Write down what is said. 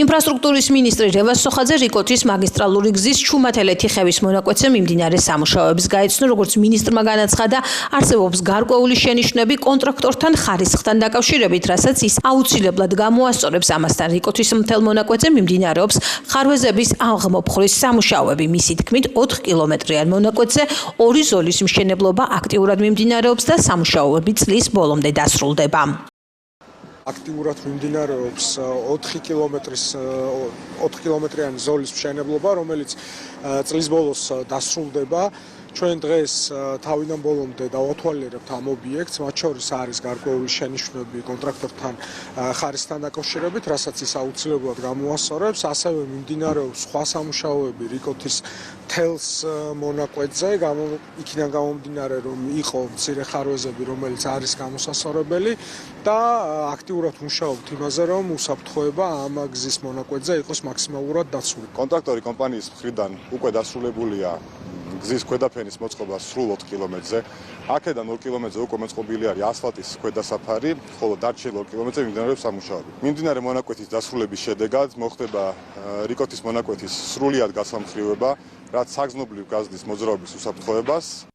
ინფრასტრუქტურის მინისტრი რევაზ სოხაძე რიკოთის მაგისტრალური გზის ჩუმათელე-თიხევის მონაკვეთზე მიმდინარე სამუშაოებს გაეცნო, როგორც მინისტრმა განაცხადა, არსებობს გარკვეული შენიშვნები კონტრაქტორთან ხარისხთან დაკავშირებით, რასაც ის აუცილებლად გამოასწორებს. ამასთან რიკოთის მთელ მონაკვეთზე მიმდინარეობს ხარვეზების აღმოფხრის სამუშაოები. მისი თქმით, 4 კილომეტრიან მონაკვეთზე 2 ზოლის მშენებლობა აქტიურად მიმდინარეობს და სამუშაოები წლის ბოლომდე დასრულდება. აქტიურად მიმდინარეობს 4 კილომეტრიანი ზოლის მშენებლობა, რომელიც წლის ბოლოს დასრულდება. ჩვენ დღეს თავიდან ბოლომდე დავათვალიერებთ ამ ობიექტს, მათ შორის არის გარკვეული შენიშვნები კონტრაქტორთან ხარისხთან დაკავშირებით, რასაც ის აუცილებლად გამოასწორებს. ასევე მიმდინარეობს სხვა სამუშაოები რიკოთის თელს მონაკვეთზე, იქიდან გამომდინარე, რომ იყო მცირე ხარვეზები, რომელიც არის გამოსასწორებელი და აქტიურად მუშაობთ იმაზე, რომ უსაფრთხოება ამ გზის მონაკვეთზე იყოს მაქსიმალურად დაცული. კონტრაქტორი კომპანიის მხრიდან უკვე დასრულებულია გზის ქვედაფენის მოწყობა სრულ 4 კილომეტრზე. აქედან 2 კილომეტრზე უკვე მოწყობილი არის ასფალტის ქვედასაფარი, ხოლო დარჩენილ 2 კილომეტრზე მიმდინარეობს სამუშაოები. მიმდინარე მონაკვეთის დასრულების შედეგად მოხდება რიკოთის მონაკვეთის სრულიად გასამხრივება, რაც საგრძნობლივ გაზრდის მოძრაობის უსაფრთხოებას